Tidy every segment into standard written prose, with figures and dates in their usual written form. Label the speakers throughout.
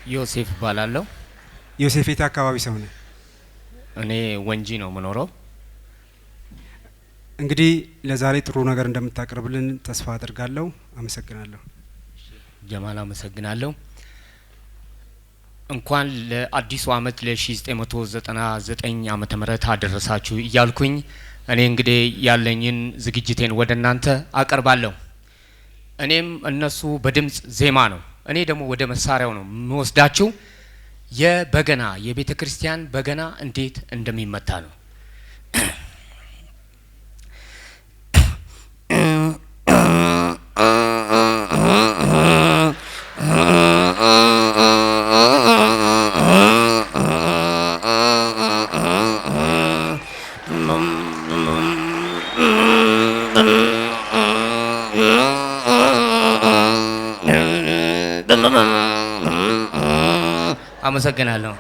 Speaker 1: ዮሴፍ ባላለው
Speaker 2: ዮሴፍ የት አካባቢ ሰው ነህ?
Speaker 1: እኔ ወንጂ ነው የምኖረው።
Speaker 2: እንግዲህ ለዛሬ ጥሩ ነገር እንደምታቀርብልን ተስፋ አደርጋለሁ። አመሰግናለሁ።
Speaker 1: ጀማል አመሰግናለሁ። እንኳን ለአዲሱ አመት ለ1999 ዓመተ ምህረት አደረሳችሁ እያልኩኝ እኔ እንግዲህ ያለኝን ዝግጅቴን ወደ እናንተ አቀርባለሁ። እኔም እነሱ በድምጽ ዜማ ነው፣ እኔ ደግሞ ወደ መሳሪያው ነው የምወስዳችሁ። የበገና የቤተ ክርስቲያን በገና እንዴት እንደሚመታ ነው። አመሰግናለሁ።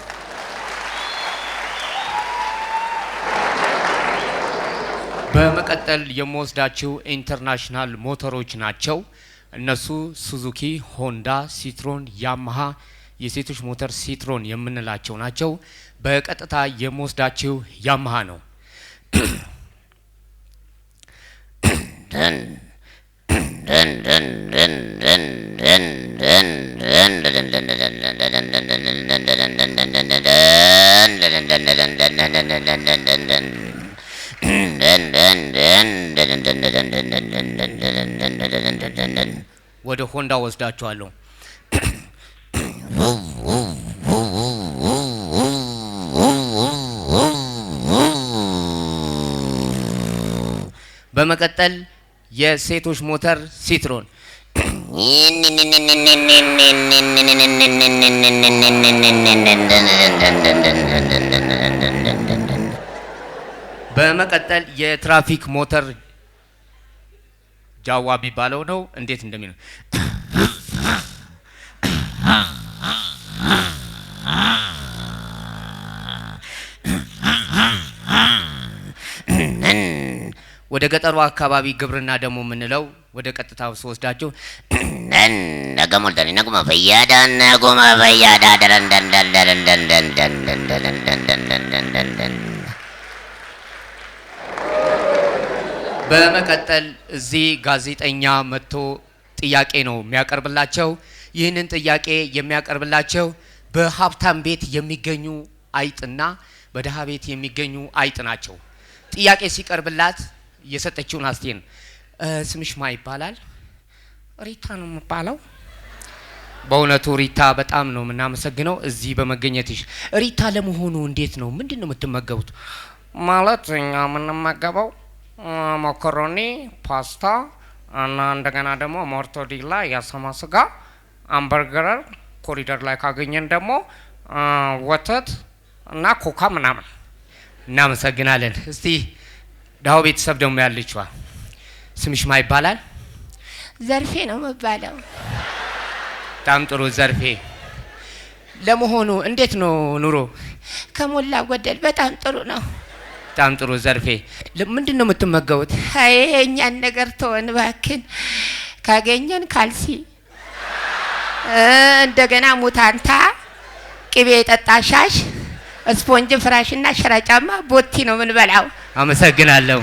Speaker 1: በመቀጠል የምወስዳችሁ ኢንተርናሽናል ሞተሮች ናቸው። እነሱ ሱዙኪ፣ ሆንዳ፣ ሲትሮን፣ ያማሃ የሴቶች ሞተር ሲትሮን የምንላቸው ናቸው። በቀጥታ የምወስዳችሁ ያማሃ ነው። ወደ ሆንዳ ወስዳቸዋለሁ። በመቀጠል የሴቶች ሞተር ሲትሮን በመቀጠል የትራፊክ ሞተር ጃዋ ቢባለው ነው። እንዴት እንደሚለው ወደ ገጠሩ አካባቢ ግብርና ደግሞ ምንለው ወደ ቀጥታው ወስዳቸው ነገሞልተኒ ነገማ ፈያዳ በመቀጠል እዚህ ጋዜጠኛ መጥቶ ጥያቄ ነው የሚያቀርብላቸው። ይህንን ጥያቄ የሚያቀርብላቸው በሀብታም ቤት የሚገኙ አይጥና በደሃ ቤት የሚገኙ አይጥ ናቸው። ጥያቄ ሲቀርብላት የሰጠችውን አስቴን ስምሽ ማ ይባላል? ሪታ ነው የምባለው። በእውነቱ ሪታ በጣም ነው የምናመሰግነው እዚህ በመገኘትሽ። ሪታ ለመሆኑ እንዴት ነው ምንድነው የምትመገቡት?
Speaker 3: ማለት እኛ የምንመገበው መኮሮኒ፣ ፓስታ እና እንደገና ደግሞ ሞርቶዲላ የሰማ ስጋ፣ አምበርገር፣ ኮሪደር ላይ ካገኘን ደግሞ ወተት እና ኮካ ምናምን።
Speaker 1: እናመሰግናለን። እስቲ ዳው ቤተሰብ ደግሞ ያለችዋ ስምሽ ማ ይባላል?
Speaker 4: ዘርፌ ነው የምባለው።
Speaker 1: በጣም ጥሩ ዘርፌ። ለመሆኑ እንዴት ነው ኑሮ?
Speaker 4: ከሞላ ጎደል በጣም ጥሩ ነው።
Speaker 1: በጣም ጥሩ ዘርፌ። ምንድን ነው የምትመገቡት?
Speaker 4: አይ እኛን ነገር ተወን እባክን። ካገኘን ካልሲ፣ እንደገና ሙታንታ፣ ቅቤ የጠጣ ሻሽ፣ ስፖንጅ፣ ፍራሽና ሸራ ጫማ፣ ቦቲ ነው ምን በላው።
Speaker 1: አመሰግናለሁ።